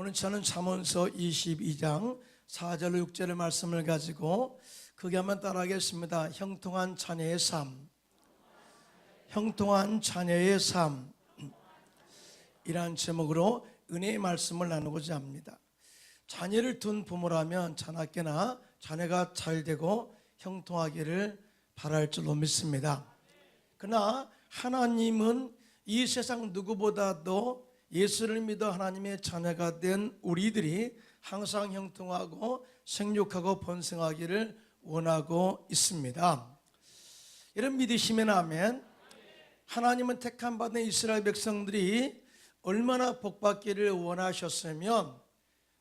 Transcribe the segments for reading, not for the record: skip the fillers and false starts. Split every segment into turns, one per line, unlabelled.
오늘 저는 잠언서 22장 4절 6절의 말씀을 가지고 크게 한번 따라하겠습니다. 형통한 자녀의 삶, 형통한 자녀의 삶, 이러한 제목으로 은혜의 말씀을 나누고자 합니다. 자녀를 둔 부모라면 자나깨나 자녀가 잘되고 형통하기를 바랄 줄로 믿습니다. 그러나 하나님은 이 세상 누구보다도 예수를 믿어 하나님의 자녀가 된 우리들이 항상 형통하고 생육하고 번성하기를 원하고 있습니다. 이런 믿으시면 아멘. 하나님은 택함 받은 이스라엘 백성들이 얼마나 복받기를 원하셨으면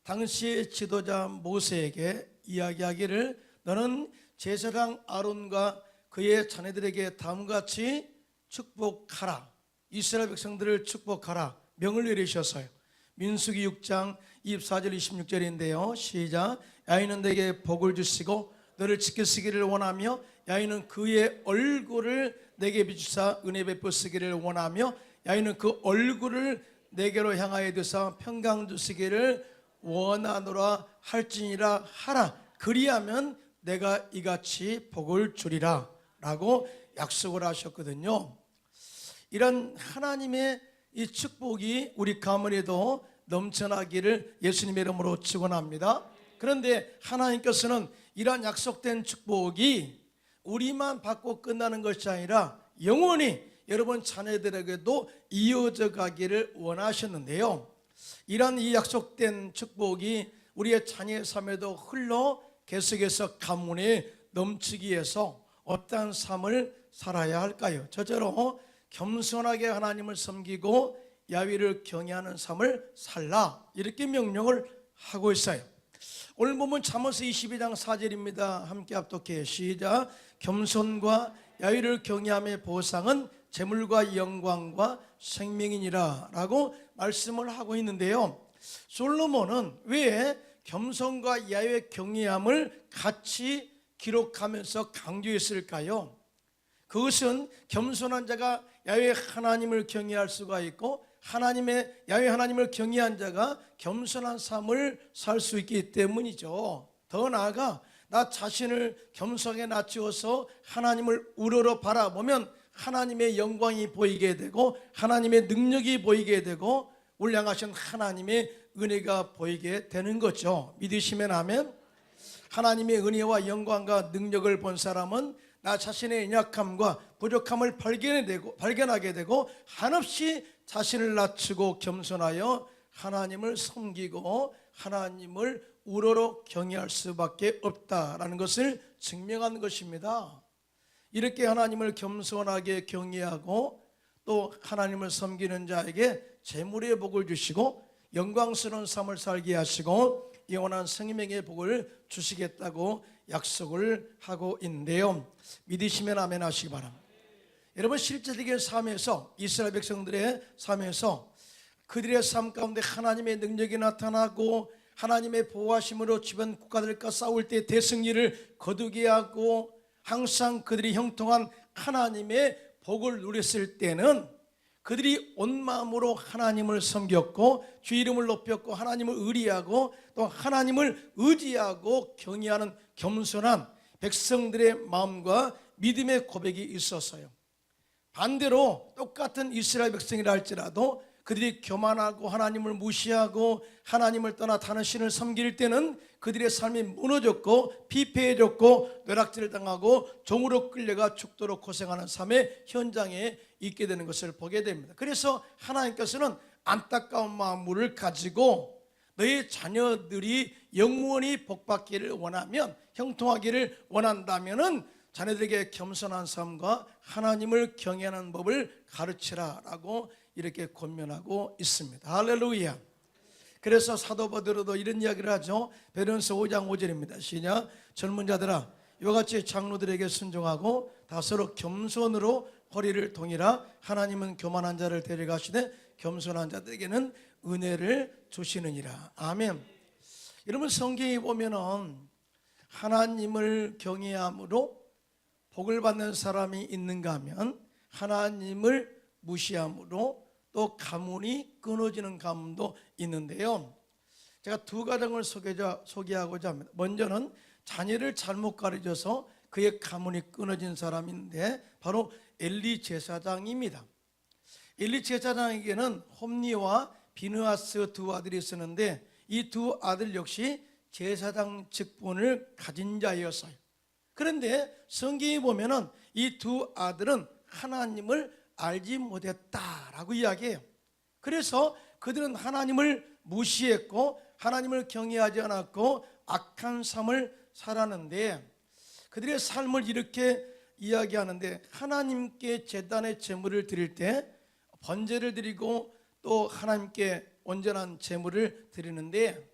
당시의 지도자 모세에게 이야기하기를 너는 제사장 아론과 그의 자녀들에게 다음과 같이 축복하라. 이스라엘 백성들을 축복하라 명을 내리셨어요. 민수기 6장 24절 26절인데요 시작. 야훼는 내게 복을 주시고 너를 지키시기를 원하며 야훼는 그의 얼굴을 내게 비추사 은혜 베푸시기를 원하며 야훼는 그 얼굴을 내게로 향하여 드사 평강 주시기를 원하노라 할지니라 하라. 그리하면 내가 이같이 복을 주리라 라고 약속을 하셨거든요. 이런 하나님의 이 축복이 우리 가문에도 넘쳐나기를 예수님의 이름으로 축원합니다. 그런데 하나님께서는 이러한 약속된 축복이 우리만 받고 끝나는 것이 아니라 영원히 여러분 자녀들에게도 이어져 가기를 원하셨는데요, 이러한 이 약속된 축복이 우리의 자녀의 삶에도 흘러 계속해서 가문에 넘치기 위해서 어떠한 삶을 살아야 할까요? 저절로 겸손하게 하나님을 섬기고 야훼를 경외하는 삶을 살라, 이렇게 명령을 하고 있어요. 오늘 보면 잠언서 22장 4절입니다. 함께 합독해 시작. 겸손과 야훼를 경외함의 보상은 재물과 영광과 생명이니라 라고 말씀을 하고 있는데요, 솔로몬은 왜 겸손과 야훼의 경외함을 같이 기록하면서 강조했을까요? 그것은 겸손한 자가 야훼 하나님을 경외할 수가 있고 야훼 하나님을 경외한 자가 겸손한 삶을 살 수 있기 때문이죠. 더 나아가 나 자신을 겸손하게 낮추어서 하나님을 우러러 바라보면 하나님의 영광이 보이게 되고 하나님의 능력이 보이게 되고 우리 향하신 하나님의 은혜가 보이게 되는 거죠. 믿으시면 아멘. 하나님의 은혜와 영광과 능력을 본 사람은 나 자신의 연약함과 부족함을 발견하게 되고 한없이 자신을 낮추고 겸손하여 하나님을 섬기고 하나님을 우러러 경외할 수밖에 없다라는 것을 증명한 것입니다. 이렇게 하나님을 겸손하게 경외하고 또 하나님을 섬기는 자에게 재물의 복을 주시고 영광스러운 삶을 살게 하시고 영원한 생명의 복을 주시겠다고 약속을 하고 있는데요, 믿으시면 아멘 하시기 바랍니다. 여러분, 실제적인 삶에서 이스라엘 백성들의 삶에서 그들의 삶 가운데 하나님의 능력이 나타나고 하나님의 보호하심으로 주변 국가들과 싸울 때 대승리를 거두게 하고 항상 그들이 형통한 하나님의 복을 누렸을 때는 그들이 온 마음으로 하나님을 섬겼고 주 이름을 높였고 하나님을 의리하고 또 하나님을 의지하고 경외하는 겸손한 백성들의 마음과 믿음의 고백이 있었어요. 반대로 똑같은 이스라엘 백성이라 할지라도 그들이 교만하고 하나님을 무시하고 하나님을 떠나 다른 신을 섬길 때는 그들의 삶이 무너졌고 피폐해졌고 뇌락질을 당하고 종으로 끌려가 죽도록 고생하는 삶의 현장에 있게 되는 것을 보게 됩니다. 그래서 하나님께서는 안타까운 마음을 가지고 너희 자녀들이 영원히 복받기를 원하면, 형통하기를 원한다면은 자녀들에게 겸손한 삶과 하나님을 경외하는 법을 가르치라 라고 이렇게 권면하고 있습니다. 할렐루야. 그래서 사도 바울도 이런 이야기를 하죠. 베드로전서 5장 5절입니다. 시작. 젊은 자들아 이와 같이 장로들에게 순종하고 다 서로 겸손으로 허리를 동이라. 하나님은 교만한 자를 데려가시되 겸손한 자들에게는 은혜를 주시느니라. 아멘. 여러분, 성경에 보면은 하나님을 경외함으로 복을 받는 사람이 있는가 하면 하나님을 무시함으로 또 가문이 끊어지는 가문도 있는데요, 제가 두 가정을 소개하고자 합니다. 먼저는 자녀를 잘못 가르쳐서 그의 가문이 끊어진 사람인데 바로 엘리 제사장입니다. 엘리 제사장에게는 홈니와 비느하스 두 아들이 있었는데 이 두 아들 역시 제사장 직분을 가진 자였어요. 그런데 성경에 보면은 이 두 아들은 하나님을 알지 못했다라고 이야기해요. 그래서 그들은 하나님을 무시했고 하나님을 경외하지 않았고 악한 삶을 살았는데 그들의 삶을 이렇게 이야기하는데 하나님께 제단의 제물을 드릴 때 번제를 드리고 또 하나님께 온전한 제물을 드리는데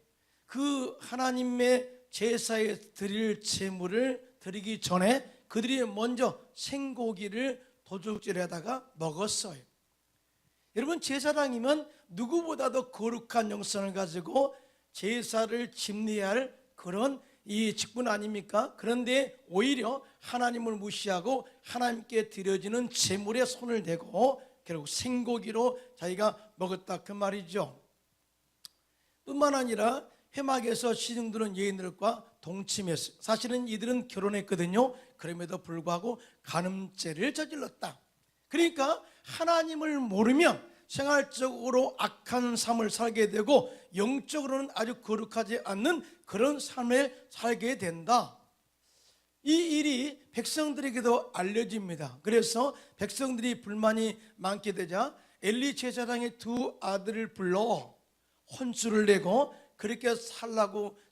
그 하나님의 제사에 드릴 제물을 드리기 전에 그들이 먼저 생고기를 도둑질에다가 먹었어요. 여러분, 제사장이면 누구보다도 거룩한 영성을 가지고 제사를 집례해야 할 그런 이 직분 아닙니까? 그런데 오히려 하나님을 무시하고 하나님께 드려지는 제물에 손을 대고 결국 생고기로 자기가 먹었다 그 말이죠. 뿐만 아니라 회막에서 시중드는 여인들과 동침했어요. 사실은 이들은 결혼했거든요. 그럼에도 불구하고 간음죄를 저질렀다. 그러니까 하나님을 모르면 생활적으로 악한 삶을 살게 되고 영적으로는 아주 거룩하지 않는 그런 삶을 살게 된다. 이 일이 백성들에게도 알려집니다. 그래서 백성들이 불만이 많게 되자 엘리 제사장의 두 아들을 불러 혼수를 내고 그렇게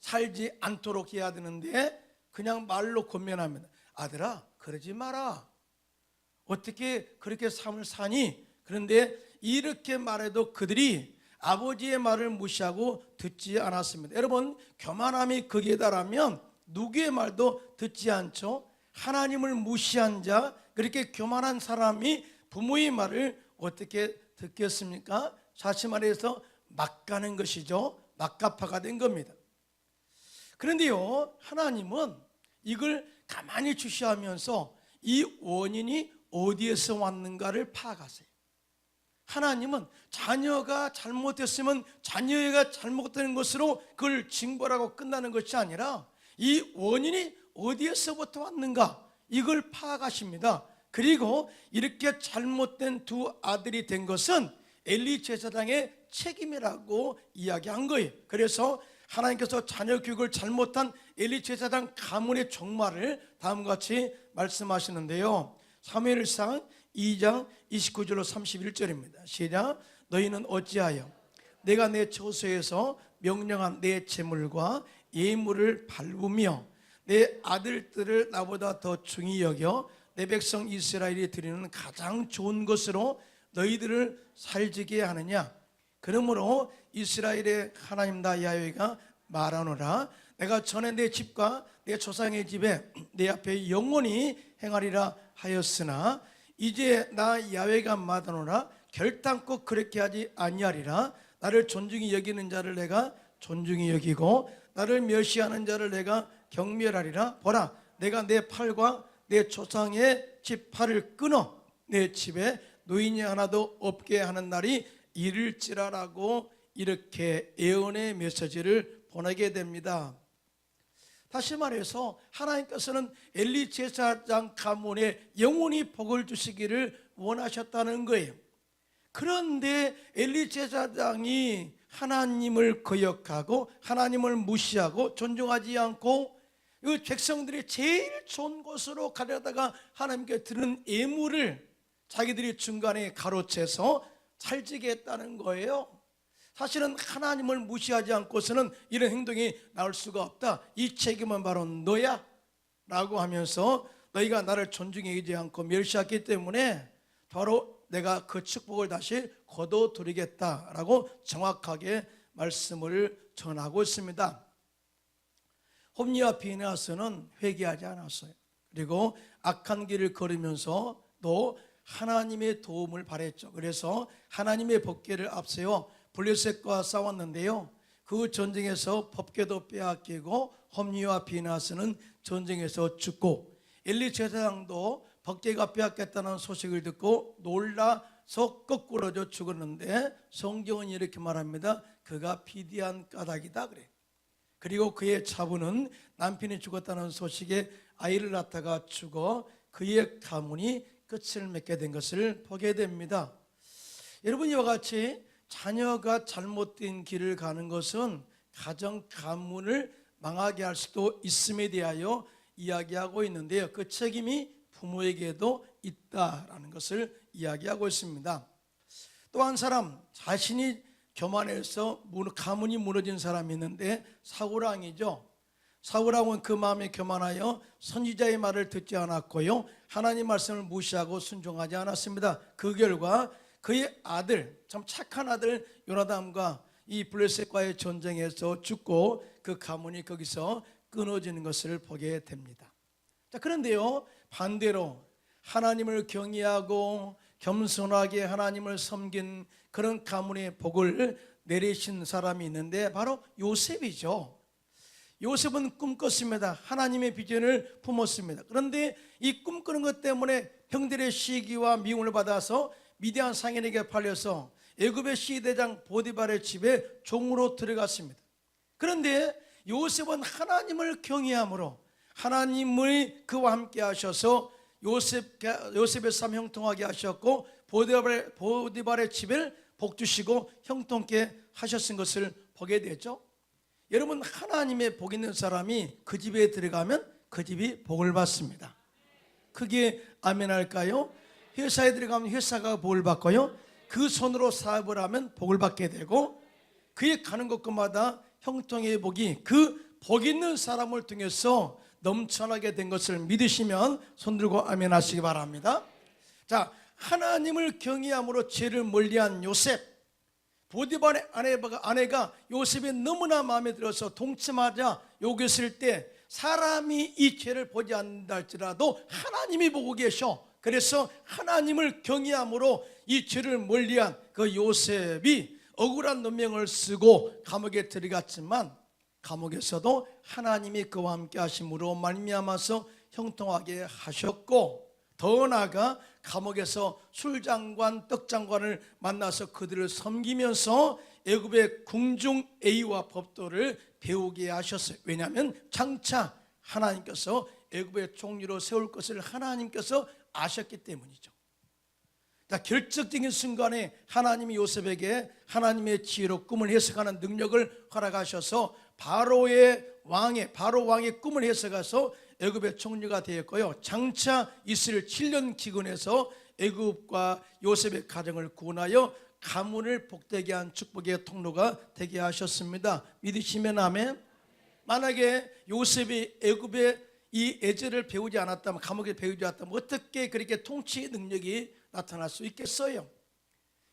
살지 않도록 해야 되는데 그냥 말로 권면합니다. 아들아, 그러지 마라. 어떻게 그렇게 삶을 사니? 그런데 이렇게 말해도 그들이 아버지의 말을 무시하고 듣지 않았습니다. 여러분, 교만함이 극에 달하면 누구의 말도 듣지 않죠. 하나님을 무시한 자, 그렇게 교만한 사람이 부모의 말을 어떻게 듣겠습니까? 사실 말해서 막 가는 것이죠. 막가파가 된 겁니다. 그런데요, 하나님은 이걸 가만히 주시하면서 이 원인이 어디에서 왔는가를 파악하세요. 하나님은 자녀가 잘못했으면 자녀가 잘못된 것으로 그걸 징벌하고 끝나는 것이 아니라 이 원인이 어디에서부터 왔는가 이걸 파악하십니다. 그리고 이렇게 잘못된 두 아들이 된 것은 엘리 제사장의 책임이라고 이야기한 거예요. 그래서 하나님께서 자녀 교육을 잘못한 엘리 제사장 가문의 종말을 다음과 같이 말씀하시는데요. 사무엘상 2장 29절로 31절입니다. 시작. 너희는 어찌하여 내가 내 처소에서 명령한 내 제물과 예물을 밟으며 내 아들들을 나보다 더 중히 여겨 내 백성 이스라엘이 드리는 가장 좋은 것으로 너희들을 살지게 하느냐. 그러므로 이스라엘의 하나님 나 야훼가 말하노라. 내가 전에 내 집과 내 조상의 집에 내 앞에 영원히 행하리라 하였으나 이제 나 야훼가 말하노라. 결단코 그렇게 하지 아니하리라. 나를 존중히 여기는 자를 내가 존중히 여기고 나를 멸시하는 자를 내가 경멸하리라. 보라, 내가 내 팔과 내 조상의 집 팔을 끊어 내 집에 노인이 하나도 없게 하는 날이 이를지라라고 이렇게 예언의 메시지를 보내게 됩니다. 다시 말해서 하나님께서는 엘리 제사장 가문에 영원히 복을 주시기를 원하셨다는 거예요. 그런데 엘리 제사장이 하나님을 거역하고 하나님을 무시하고 존중하지 않고 이 백성들이 제일 좋은 곳으로 가려다가 하나님께 드는 예물을 자기들이 중간에 가로채서 살지게 했다는 거예요. 사실은 하나님을 무시하지 않고서는 이런 행동이 나올 수가 없다. 이 책임은 바로 너야 라고 하면서 너희가 나를 존중하지 않고 멸시했기 때문에 바로 내가 그 축복을 다시 거둬드리겠다라고 정확하게 말씀을 전하고 있습니다. 홈니와 비느하스는 회개하지 않았어요. 그리고 악한 길을 걸으면서 또 하나님의 도움을 바랬죠. 그래서 하나님의 법궤를 앞세워 블레셋과 싸웠는데요. 그 전쟁에서 법궤도 빼앗기고 홈니와 비느하스는 전쟁에서 죽고 엘리 제사장도 법궤가 빼앗겼다는 소식을 듣고 놀라서 거꾸러져 죽었는데 성경은 이렇게 말합니다. 그가 비디한 까닭이다 그래. 그리고 그의 차부는 남편이 죽었다는 소식에 아이를 낳다가 죽어 그의 가문이 끝을 맺게 된 것을 보게 됩니다. 여러분, 이와 같이 자녀가 잘못된 길을 가는 것은 가정 가문을 망하게 할 수도 있음에 대하여 이야기하고 있는데요, 그 책임이 부모에게도 있다라는 것을 이야기하고 있습니다. 또 한 사람, 자신이 교만해서 가문이 무너진 사람이 있는데 사울왕이죠. 사울왕은 그 마음에 교만하여 선지자의 말을 듣지 않았고요, 하나님 말씀을 무시하고 순종하지 않았습니다. 그 결과 그의 아들, 참 착한 아들 요나단과 이 블레셋과의 전쟁에서 죽고 그 가문이 거기서 끊어지는 것을 보게 됩니다. 자, 그런데요, 반대로 하나님을 경외하고 겸손하게 하나님을 섬긴 그런 가문의 복을 내리신 사람이 있는데 바로 요셉이죠. 요셉은 꿈꿨습니다. 하나님의 비전을 품었습니다. 그런데 이 꿈꾸는 것 때문에 형들의 시기와 미움을 받아서 미디안 상인에게 팔려서 애굽의 시대장 보디발의 집에 종으로 들어갔습니다. 그런데 요셉은 하나님을 경외함으로 하나님이 그와 함께 하셔서 요셉의 삶 형통하게 하셨고 보디발의 집을 복주시고 형통케 하셨은 것을 보게 되죠. 여러분, 하나님의 복 있는 사람이 그 집에 들어가면 그 집이 복을 받습니다. 크게 아멘 할까요? 회사에 들어가면 회사가 복을 받고요, 그 손으로 사업을 하면 복을 받게 되고, 그에 가는 곳마다 형통의 복이 그 복 있는 사람을 통해서 넘쳐나게 된 것을 믿으시면 손들고 아멘 하시기 바랍니다. 자, 하나님을 경외함으로 죄를 멀리한 요셉, 보디발의 아내가 요셉이 너무나 마음에 들어서 동침하자 요구했을 때 사람이 이 죄를 보지 않는다 할지라도 하나님이 보고 계셔. 그래서 하나님을 경외함으로 이 죄를 멀리한 그 요셉이 억울한 누명을 쓰고 감옥에 들어갔지만 감옥에서도 하나님이 그와 함께 하심으로 말미암아서 형통하게 하셨고, 더 나아가 감옥에서 술장관, 떡장관을 만나서 그들을 섬기면서 애굽의 궁중 예의와 법도를 배우게 하셨어요. 왜냐하면 장차 하나님께서 애굽의 총리로 세울 것을 하나님께서 아셨기 때문이죠. 자, 결정적인 순간에 하나님이 요셉에게 하나님의 지혜로 꿈을 해석하는 능력을 허락하셔서 바로 왕의 꿈을 해석해서 애굽의 총리가 되었고요, 장차 이스라엘 7년 기근에서 애굽과 요셉의 가정을 구원하여 가문을 복되게 한 축복의 통로가 되게 하셨습니다. 믿으시면 아멘. 만약에 요셉이 애굽의 이 예절을 배우지 않았다면, 감옥에 배우지 않았다면 어떻게 그렇게 통치 능력이 나타날 수 있겠어요?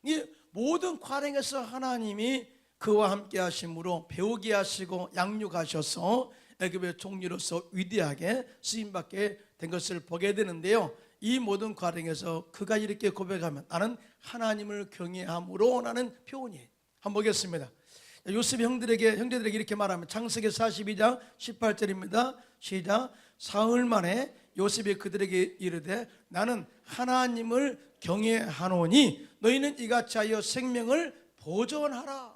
이 모든 과정에서 하나님이 그와 함께 하심으로 배우게 하시고 양육하셔서 애굽의 총리로서 위대하게 쓰임받게 된 것을 보게 되는데요, 이 모든 과정에서 그가 이렇게 고백하면 나는 하나님을 경외함으로 라는 표현이에요. 한번 보겠습니다. 요셉이 형제들에게 이렇게 말하면 창세기 42장 18절입니다. 시작. 사흘 만에 요셉이 그들에게 이르되 나는 하나님을 경외하노니 너희는 이같이 하여 생명을 보존하라.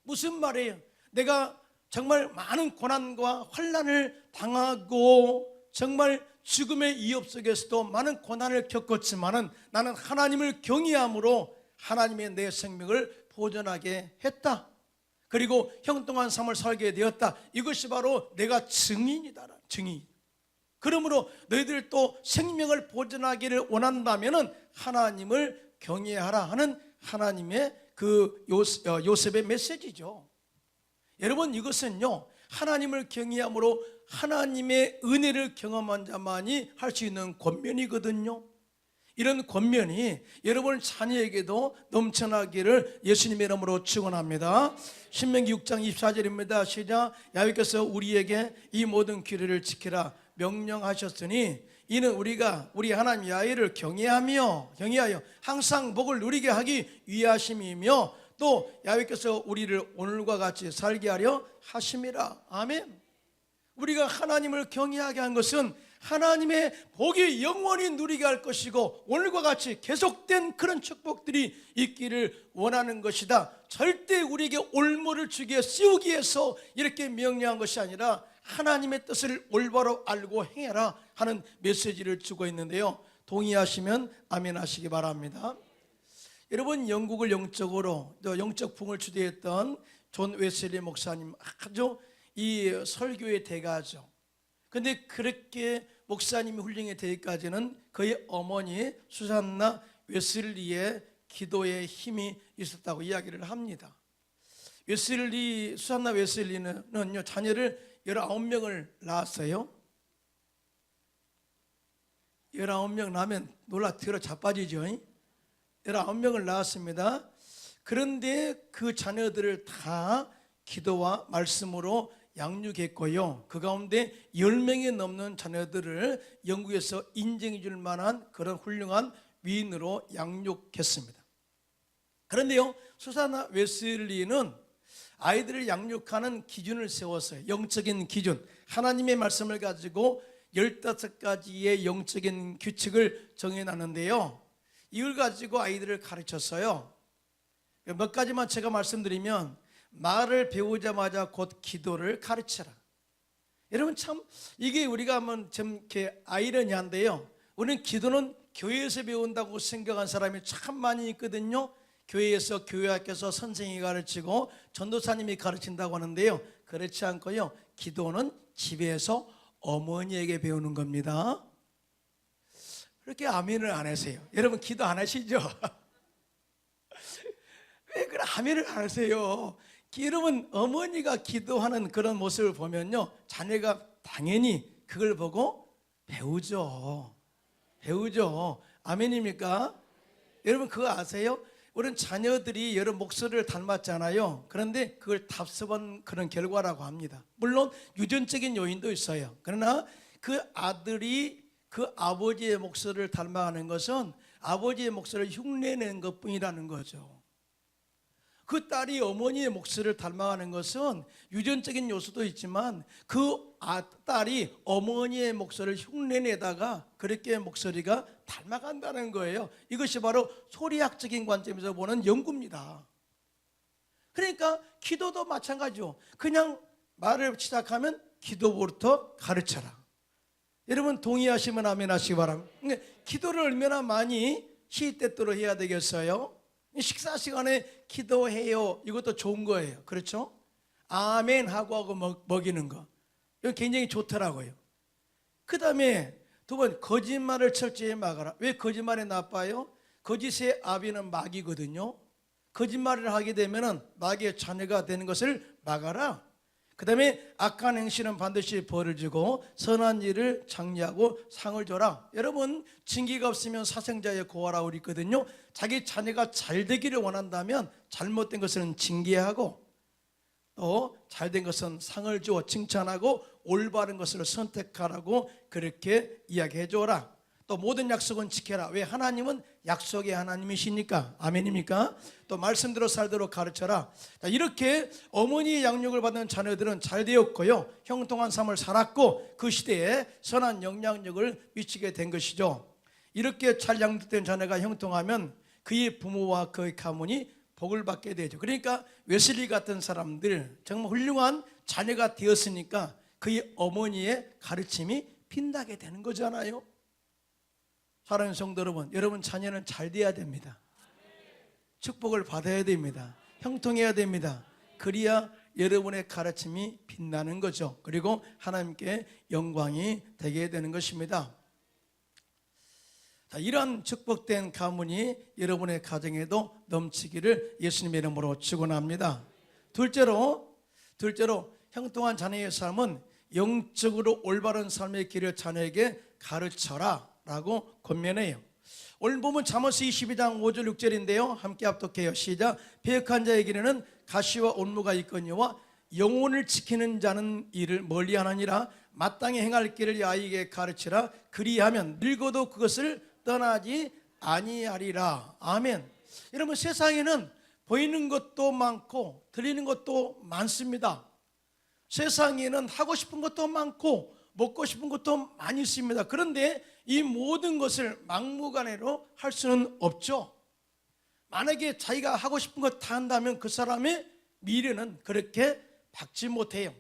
무슨 말이에요? 내가 정말 많은 고난과 환난을 당하고 정말 죽음의 위협 속에서도 많은 고난을 겪었지만은 나는 하나님을 경외함으로 하나님의 내 생명을 보존하게 했다. 그리고 형통한 삶을 살게 되었다. 이것이 바로 내가 증인이다. 증인. 그러므로 너희들 또 생명을 보존하기를 원한다면은 하나님을 경외하라 하는 하나님의 그 요셉의 메시지죠. 여러분, 이것은요, 하나님을 경외함으로 하나님의 은혜를 경험한 자만이 할 수 있는 권면이거든요. 이런 권면이 여러분 자녀에게도 넘쳐나기를 예수님의 이름으로 축원합니다. 신명기 6장 24절입니다. 시작. 야훼께서 우리에게 이 모든 규례를 지키라 명령하셨으니 이는 우리가 우리 하나님 야훼를 경외하여 항상 복을 누리게 하기 위하심이며 또 야훼께서 우리를 오늘과 같이 살게 하려 하심이라. 아멘. 우리가 하나님을 경외하게 한 것은 하나님의 복이 영원히 누리게 할 것이고 오늘과 같이 계속된 그런 축복들이 있기를 원하는 것이다. 절대 우리에게 올무를 주기에 씌우기 위해서 이렇게 명령한 것이 아니라 하나님의 뜻을 올바로 알고 행해라 하는 메시지를 주고 있는데요. 동의하시면 아멘 하시기 바랍니다. 여러분, 영국을 영적으로 영적 부흥을 주도했던 존 웨슬리 목사님, 아주 이 설교의 대가죠. 근데 그렇게 목사님이 훌륭히 되기까지는 그의 어머니 수산나 웨슬리의 기도의 힘이 있었다고 이야기를 합니다. 수산나 웨슬리는요, 자녀를 19명을 낳았어요. 19명 낳으면 놀라 들어 자빠지죠. 19명을 낳았습니다. 그런데 그 자녀들을 다 기도와 말씀으로 양육했고요. 그 가운데 10명이 넘는 자녀들을 영국에서 인정해 줄 만한 그런 훌륭한 위인으로 양육했습니다. 그런데요, 수산나 웨슬리는 아이들을 양육하는 기준을 세웠어요. 영적인 기준, 하나님의 말씀을 가지고 15가지의 영적인 규칙을 정해놨는데요, 이걸 가지고 아이들을 가르쳤어요. 몇 가지만 제가 말씀드리면, 말을 배우자마자 곧 기도를 가르쳐라. 여러분, 참 이게 우리가 하면 좀 이렇게 아이러니한데요, 우리는 기도는 교회에서 배운다고 생각한 사람이 참 많이 있거든요. 교회에서 교회학교에서 선생님이 가르치고 전도사님이 가르친다고 하는데요, 그렇지 않고요, 기도는 집에서 어머니에게 배우는 겁니다. 그렇게 아멘을 안 하세요? 여러분, 기도 안 하시죠? 왜 그래 아멘을 안 하세요? 여러분, 어머니가 기도하는 그런 모습을 보면요, 자녀가 당연히 그걸 보고 배우죠. 아멘입니까? 여러분, 그거 아세요? 우리는 자녀들이 여러 목소리를 닮았잖아요. 그런데 그걸 답습한 그런 결과라고 합니다. 물론 유전적인 요인도 있어요. 그러나 그 아들이 그 아버지의 목소리를 닮아가는 것은 아버지의 목소리를 흉내내는 것뿐이라는 거죠. 그 딸이 어머니의 목소리를 닮아가는 것은 유전적인 요소도 있지만 그 딸이 어머니의 목소리를 흉내내다가 그렇게 목소리가 닮아간다는 거예요. 이것이 바로 소리학적인 관점에서 보는 연구입니다. 그러니까 기도도 마찬가지죠. 그냥 말을 시작하면 기도부터 가르쳐라. 여러분, 동의하시면 아멘 하시기 바랍니다. 기도를 얼마나 많이 시때때로 해야 되겠어요? 식사 시간에 기도해요, 이것도 좋은 거예요. 그렇죠? 아멘 하고 먹이는 거, 이거 굉장히 좋더라고요. 그 다음에 두 번, 거짓말을 철저히 막아라. 왜 거짓말이 나빠요? 거짓의 아비는 마귀거든요. 거짓말을 하게 되면 마귀의 자녀가 되는 것을 막아라. 그 다음에 악한 행실은 반드시 벌을 주고 선한 일을 장려하고 상을 줘라. 여러분, 징계가 없으면 사생자의 고하라고 그랬거든요. 자기 자녀가 잘 되기를 원한다면 잘못된 것은 징계하고 또 잘된 것은 상을 주어 칭찬하고 올바른 것을 선택하라고 그렇게 이야기해 줘라. 또 모든 약속은 지켜라. 왜? 하나님은 약속의 하나님이시니까. 아멘입니까? 또 말씀대로 살도록 가르쳐라. 이렇게 어머니의 양육을 받는 자녀들은 잘 되었고요, 형통한 삶을 살았고 그 시대에 선한 영향력을 미치게 된 것이죠. 이렇게 잘 양육된 자녀가 형통하면 그의 부모와 그의 가문이 복을 받게 되죠. 그러니까 웨슬리 같은 사람들, 정말 훌륭한 자녀가 되었으니까 그의 어머니의 가르침이 빛나게 되는 거잖아요. 사랑하는 성도 여러분, 여러분 자녀는 잘 돼야 됩니다. 축복을 받아야 됩니다. 형통해야 됩니다. 그래야 여러분의 가르침이 빛나는 거죠. 그리고 하나님께 영광이 되게 되는 것입니다. 자, 이러한 축복된 가문이 여러분의 가정에도 넘치기를 예수님의 이름으로 축원합니다. 둘째로 형통한 자녀의 삶은 영적으로 올바른 삶의 길을 자녀에게 가르쳐라 라고 권면해요. 오늘 보면 잠언서 22장 5절 6절인데요, 함께 합독해요. 시작. 배역한 자의 길에는 가시와 온무가 있거니와 영혼을 지키는 자는 이를 멀리하느니라. 마땅히 행할 길을 아이에게 가르치라. 그리하면 늙어도 그것을 떠나지 아니하리라. 아멘. 여러분, 세상에는 보이는 것도 많고 들리는 것도 많습니다. 세상에는 하고 싶은 것도 많고 먹고 싶은 것도 많이 있습니다. 그런데 이 모든 것을 막무가내로 할 수는 없죠. 만약에 자기가 하고 싶은 것 다 한다면 그 사람의 미래는 그렇게 밝지 못해요.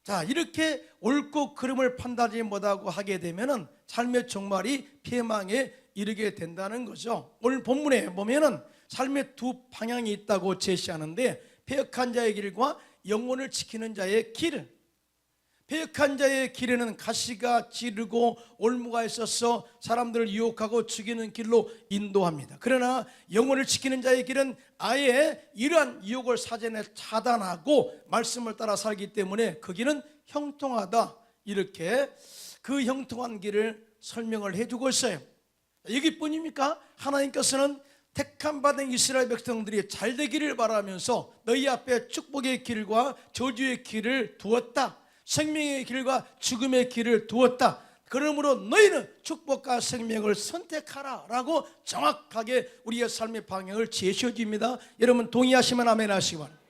자, 이렇게 옳고 그름을 판단하지 못하고 하게 되면은 삶의 종말이 폐망에 이르게 된다는 거죠. 오늘 본문에 보면은 삶의 두 방향이 있다고 제시하는데, 패역한 자의 길과 영혼을 지키는 자의 길. 패역한 자의 길에는 가시가 지르고 올무가 있어서 사람들을 유혹하고 죽이는 길로 인도합니다. 그러나 영혼을 지키는 자의 길은 아예 이러한 유혹을 사전에 차단하고 말씀을 따라 살기 때문에 그 길은 형통하다, 이렇게 그 형통한 길을 설명을 해주고 있어요. 여기뿐입니까? 하나님께서는 택함 받은 이스라엘 백성들이 잘 되기를 바라면서 너희 앞에 축복의 길과 저주의 길을 두었다, 생명의 길과 죽음의 길을 두었다. 그러므로 너희는 축복과 생명을 선택하라 라고 정확하게 우리의 삶의 방향을 제시해 줍니다. 여러분 동의하시면 아멘 하시기 바랍니다.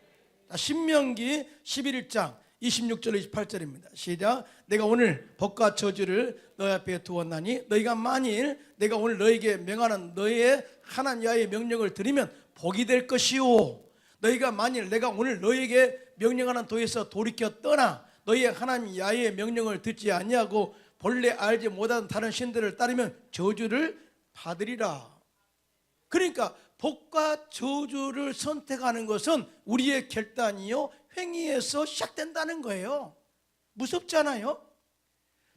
신명기 11장 26절 28절입니다. 시작. 내가 오늘 복과 저주를 너희 앞에 두었나니 너희가 만일 내가 오늘 너희에게 명하는 너희의 하나님 야훼의 명령을 들으면 복이 될 것이요, 너희가 만일 내가 오늘 너희에게 명령하는 도에서 돌이켜 떠나 너희의 하나님 야훼의 명령을 듣지 아니하고 본래 알지 못하는 다른 신들을 따르면 저주를 받으리라. 그러니까 복과 저주를 선택하는 것은 우리의 결단이요 행위에서 시작된다는 거예요. 무섭잖아요.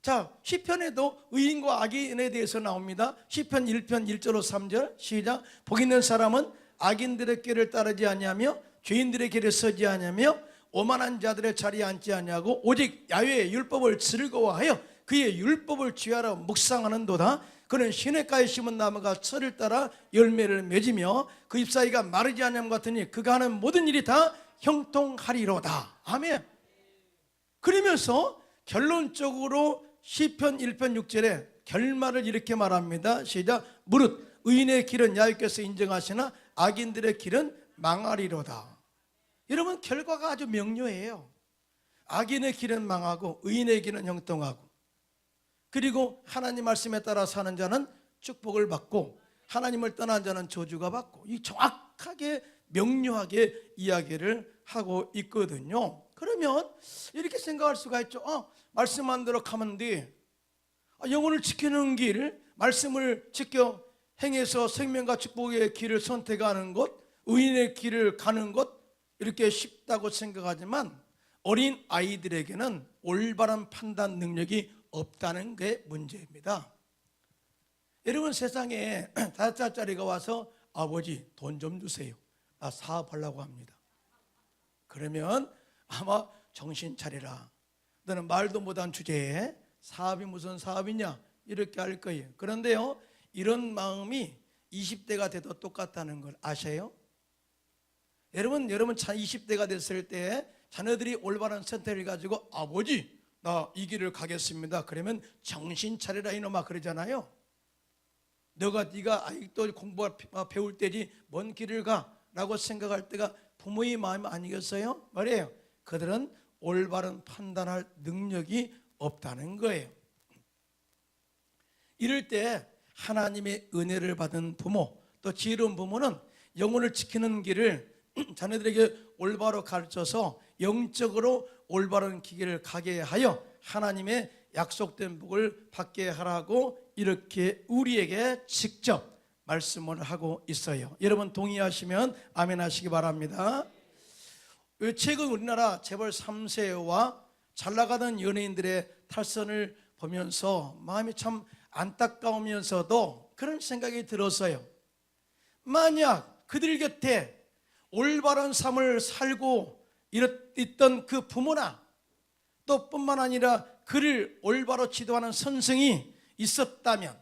자, 시편에도 의인과 악인에 대해서 나옵니다. 시편 1편 1절로 3절 시작. 복 있는 사람은 악인들의 길을 따르지 아니하며 죄인들의 길에 서지 아니하며 오만한 자들의 자리에 앉지 아니하고 오직 야훼의 율법을 즐거워하여 그의 율법을 취하러 묵상하는도다. 그는 시냇가에 심은 나무가 철을 따라 열매를 맺으며 그 잎사귀가 마르지 아니함 같으니 그가 하는 모든 일이 다 형통하리로다. 아멘. 그러면서 결론적으로 시편 1편 6절에 결말을 이렇게 말합니다. 시작. 무릇 의인의 길은 야훼께서 인정하시나 악인들의 길은 망하리로다. 여러분 결과가 아주 명료해요. 악인의 길은 망하고 의인의 길은 형통하고, 그리고 하나님 말씀에 따라 사는 자는 축복을 받고 하나님을 떠난 자는 저주가 받고, 이 정확하게 명료하게 이야기를 하고 있거든요. 그러면 이렇게 생각할 수가 있죠. 말씀한 대로 가면 돼. 영혼을 지키는 길, 말씀을 지켜 행해서 생명과 축복의 길을 선택하는 것, 의인의 길을 가는 것, 이렇게 쉽다고 생각하지만 어린 아이들에게는 올바른 판단 능력이 없다는 게 문제입니다. 여러분 세상에 5살짜리가 와서 아버지 돈 좀 주세요, 나 사업하려고 합니다. 그러면 아마 정신 차리라, 너는 말도 못한 주제에 사업이 무슨 사업이냐 이렇게 할 거예요. 그런데요, 이런 마음이 20대가 돼도 똑같다는 걸 아세요? 여러분 20대가 됐을 때 자녀들이 올바른 선택을 가지고 아버지 나 이 길을 가겠습니다, 그러면 정신 차리라 이놈아 그러잖아요. 네가 아직도 공부 배울 때지 뭔 길을 가 라고 생각할 때가 부모의 마음 아니겠어요? 말이에요. 그들은 올바른 판단할 능력이 없다는 거예요. 이럴 때 하나님의 은혜를 받은 부모, 또 지혜로운 부모는 영혼을 지키는 길을 자녀들에게 올바로 가르쳐서 영적으로 올바른 길을 가게 하여 하나님의 약속된 복을 받게 하라고 이렇게 우리에게 직접 말씀을 하고 있어요. 여러분 동의하시면 아멘 하시기 바랍니다. 최근 우리나라 재벌 3세와 잘나가던 연예인들의 탈선을 보면서 마음이 참 안타까우면서도 그런 생각이 들었어요. 만약 그들 곁에 올바른 삶을 살고 있던 그 부모나 또 뿐만 아니라 그를 올바로 지도하는 선생이 있었다면,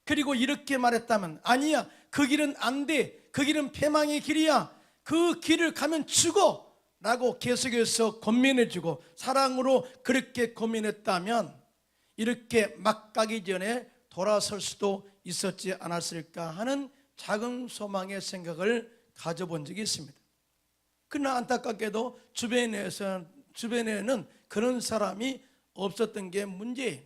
그리고 이렇게 말했다면 아니야 그 길은 안 돼, 그 길은 패망의 길이야, 그 길을 가면 죽어 라고 계속해서 권면해주고 사랑으로 그렇게 권면했다면 이렇게 막 가기 전에 돌아설 수도 있었지 않았을까 하는 작은 소망의 생각을 가져본 적이 있습니다. 그러나 안타깝게도 주변에는 그런 사람이 없었던 게 문제예요.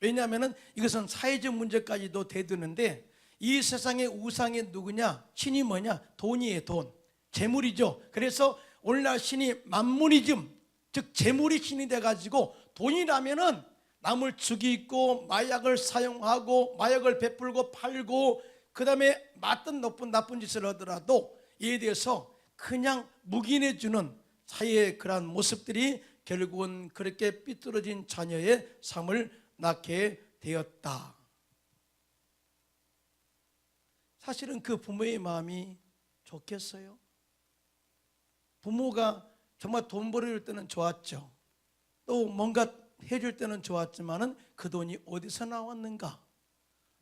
왜냐하면 이것은 사회적 문제까지도 대두는데, 이 세상의 우상이 누구냐? 신이 뭐냐? 돈이에요. 돈, 재물이죠. 그래서 오늘날 신이 만무니즘, 즉 재물이 신이 돼가지고, 돈이라면은 남을 죽이고 마약을 사용하고 마약을 베풀고 팔고, 그 다음에 맞든 나쁜 짓을 하더라도 이에 대해서 그냥 묵인해주는 사회의 그러한 모습들이 결국은 그렇게 삐뚤어진 자녀의 삶을 낳게 되었다. 사실은 그 부모의 마음이 좋겠어요? 부모가 정말 돈 벌어줄 때는 좋았죠. 또 뭔가 해줄 때는 좋았지만은 그 돈이 어디서 나왔는가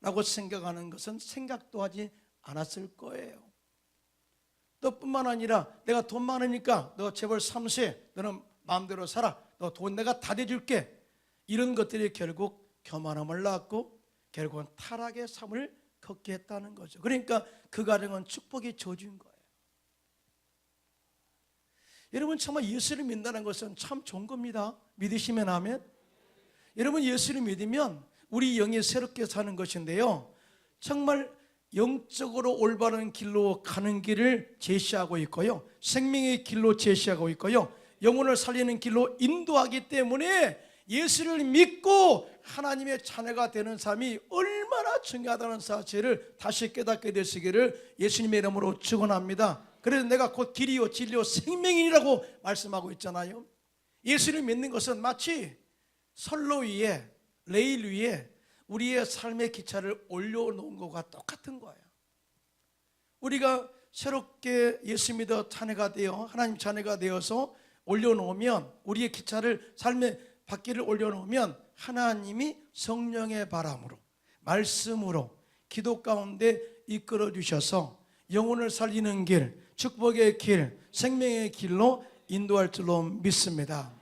라고 생각하는 것은 생각도 하지 않았을 거예요. 또 뿐만 아니라 내가 돈 많으니까 너 재벌 3세, 너는 마음대로 살아, 너 돈 내가 다 대줄게, 이런 것들이 결국 교만함을 낳고 결국은 타락의 삶을 걷게 했다는 거죠. 그러니까 그 가정은 축복의 저주인 거예요. 여러분, 정말 예수를 믿는다는 것은 참 좋은 겁니다. 믿으시면 아멘. 여러분, 예수를 믿으면 우리 영이 새롭게 사는 것인데요, 정말 영적으로 올바른 길로 가는 길을 제시하고 있고요, 생명의 길로 제시하고 있고요, 영혼을 살리는 길로 인도하기 때문에 예수를 믿고 하나님의 자녀가 되는 삶이 얼마나 중요하다는 사실을 다시 깨닫게 되시기를 예수님의 이름으로 축원합니다. 그래서 내가 곧 길이요 진리요 생명이라고 말씀하고 있잖아요. 예수를 믿는 것은 마치 선로 위에, 레일 위에 우리의 삶의 기차를 올려놓은 것과 똑같은 거예요. 우리가 새롭게 예수 믿어 자녀가 되어 하나님 자녀가 되어서 올려놓으면, 우리의 기차를, 삶의 바퀴를 올려놓으면 하나님이 성령의 바람으로, 말씀으로, 기도 가운데 이끌어 주셔서 영혼을 살리는 길, 축복의 길, 생명의 길로 인도할 줄로 믿습니다.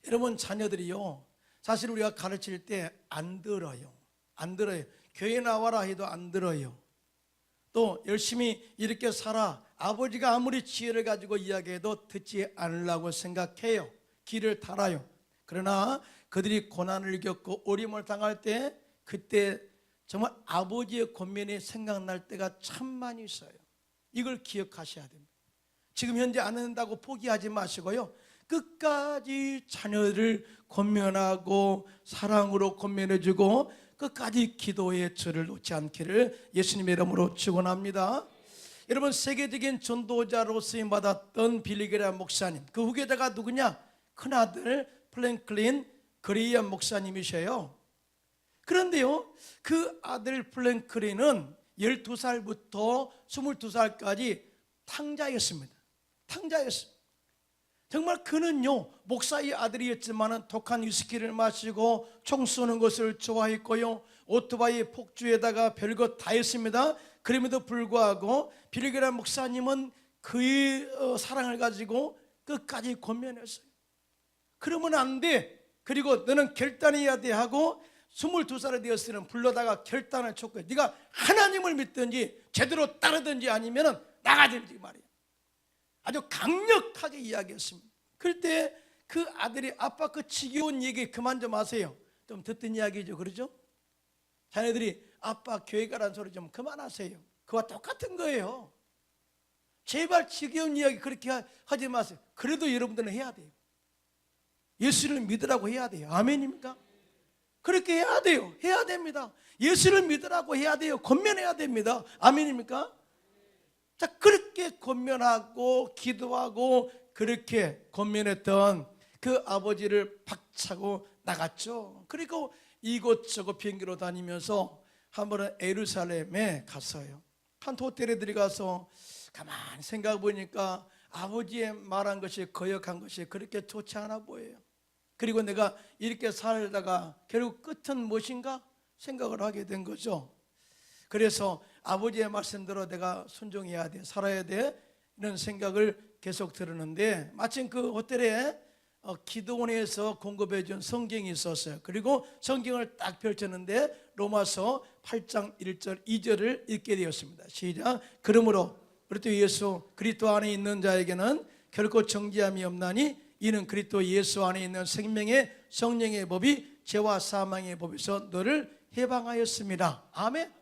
여러분, 자녀들이요, 사실 우리가 가르칠 때 안 들어요. 안 들어요. 교회 나와라 해도 안 들어요. 또 열심히 이렇게 살아, 아버지가 아무리 지혜를 가지고 이야기해도 듣지 않으려고 생각해요. 길을 달아요. 그러나 그들이 고난을 겪고 어려움을 당할 때, 그때 정말 아버지의 권면이 생각날 때가 참 많이 있어요. 이걸 기억하셔야 됩니다. 지금 현재 안 한다고 포기하지 마시고요, 끝까지 자녀를 권면하고 사랑으로 권면해주고 끝까지 기도의 줄을 놓지 않기를 예수님의 이름으로 축원합니다. 여러분, 세계적인 전도자로 쓰임받았던 빌리그레함 목사님, 그 후계자가 누구냐? 큰아들 프랭클린 그레이엄 목사님이셔요. 그런데요, 그 아들 프랭클린은 12살부터 22살까지 탕자였습니다. 탕자였습니다. 정말 그는요, 목사의 아들이었지만 독한 위스키를 마시고 총 쏘는 것을 좋아했고요, 오토바이 폭주에다가 별것 다 했습니다. 그럼에도 불구하고 빌리그레함 목사님은 그의 사랑을 가지고 끝까지 권면했어요. 그러면 안 돼, 그리고 너는 결단해야 돼 하고 22살이 되었을 때는 불러다가 결단을 쳤고요, 네가 하나님을 믿든지 제대로 따르든지 아니면 나가든지 말이에요. 아주 강력하게 이야기했습니다. 그럴 때 그 아들이, 아빠 그 지겨운 얘기 그만 좀 하세요. 좀 듣던 이야기죠, 그러죠? 자녀들이 아빠 교회 가라는 소리 좀 그만하세요. 그와 똑같은 거예요. 제발 지겨운 이야기 그렇게 하지 마세요. 그래도 여러분들은 해야 돼요. 예수를 믿으라고 해야 돼요. 아멘입니까? 그렇게 해야 돼요. 해야 됩니다. 예수를 믿으라고 해야 돼요. 권면해야 됩니다. 아멘입니까? 자, 그렇게 권면하고 기도하고 그렇게 권면했던 그 아버지를 박차고 나갔죠. 그리고 이곳저곳 비행기로 다니면서 한 번은 예루살렘에 갔어요. 한 호텔에 들어가서 가만히 생각해 보니까 아버지의 말한 것이, 거역한 것이 그렇게 좋지 않아 보여요. 그리고 내가 이렇게 살다가 결국 끝은 무엇인가 생각을 하게 된 거죠. 그래서 아버지의 말씀대로 내가 순종해야 돼, 살아야 돼, 이런 생각을 계속 들었는데, 마침 그 호텔에 기도원에서 공급해 준 성경이 있었어요. 그리고 성경을 딱 펼쳤는데 로마서 8장 1절 2절을 읽게 되었습니다. 시작. 그러므로 우리 또 예수 그리스도 안에 있는 자에게는 결코 정죄함이 없나니 이는 그리스도 예수 안에 있는 생명의 성령의 법이 죄와 사망의 법에서 너를 해방하였습니다. 아멘.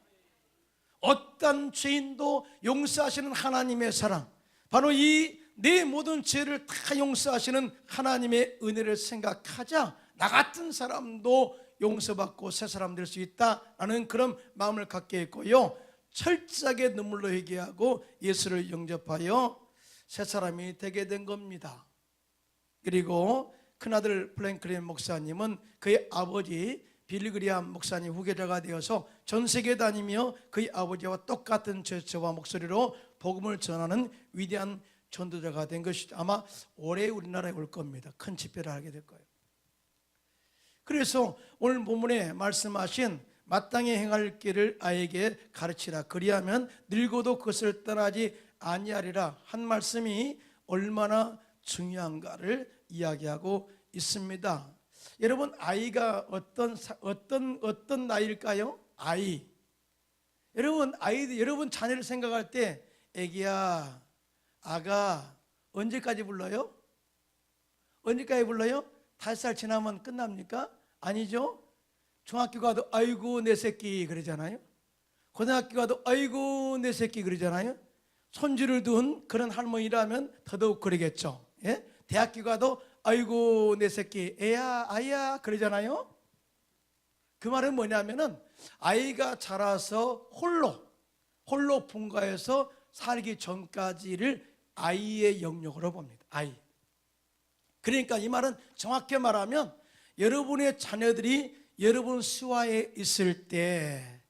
어떤 죄인도 용서하시는 하나님의 사랑, 바로 이 내 모든 죄를 다 용서하시는 하나님의 은혜를 생각하자 나 같은 사람도 용서받고 새 사람 될 수 있다라는 그런 마음을 갖게 했고요, 철저하게 눈물로 회개하고 예수를 영접하여 새 사람이 되게 된 겁니다. 그리고 큰아들 플랭클린 목사님은 그의 아버지 빌리그리암 목사님 후계자가 되어서 전 세계 다니며 그의 아버지와 똑같은 제스처와 목소리로 복음을 전하는 위대한 전도자가 된 것이죠. 아마 올해 우리나라에 올 겁니다. 큰 집회를 하게 될 거예요. 그래서 오늘 본문에 말씀하신 마땅히 행할 길을 아이에게 가르치라, 그리하면 늙어도 그것을 떠나지 아니하리라 한 말씀이 얼마나 중요한가를 이야기하고 있습니다. 여러분, 아이가 어떤 나이일까요? 아이. 여러분 자녀를 생각할 때 애기야, 아가 언제까지 불러요? 언제까지 불러요? 5살 지나면 끝납니까? 아니죠. 중학교 가도 아이고 내 새끼 그러잖아요. 고등학교 가도 아이고 내 새끼 그러잖아요. 손주를 둔 그런 할머니라면 더더욱 그러겠죠. 예? 대학교 가도 아이고 내 새끼 애야 아이야 그러잖아요. 그 말은 뭐냐면은 아이가 자라서 홀로 분가해서 살기 전까지를 아이의 영역으로 봅니다. 아이. 그러니까 이 말은 정확히 말하면 여러분의 자녀들이 여러분 수하에 있을 때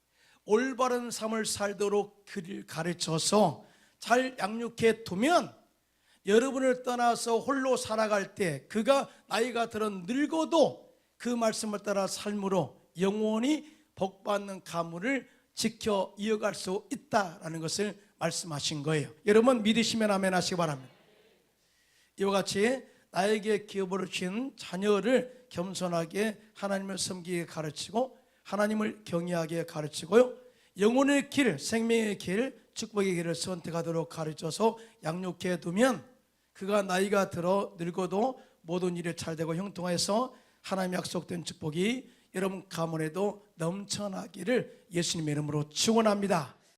올바른 삶을 살도록 그를 가르쳐서 잘 양육해 두면 여러분을 떠나서 홀로 살아갈 때 그가 나이가 들어 늙어도 그 말씀을 따라 삶으로 영원히 복받는 가문을 지켜 이어갈 수 있다라는 것을 말씀하신 거예요. 여러분 믿으시면 아멘 하시기 바랍니다. 이와 같이 나에게 기업으로 주신 자녀를 겸손하게 하나님을 섬기게 가르치고 하나님을 경외하게 가르치고요, 영혼의 길, 생명의 길, 축복의 길을 선택하도록 가르쳐서 양육해 두면 그가 나이가 들어 늙어도 모든 일이 잘되고 형통해서 하나님의 약속된 축복이 여러분 가문에도 넘쳐나기를 예수님의 이름으로 축원합니다.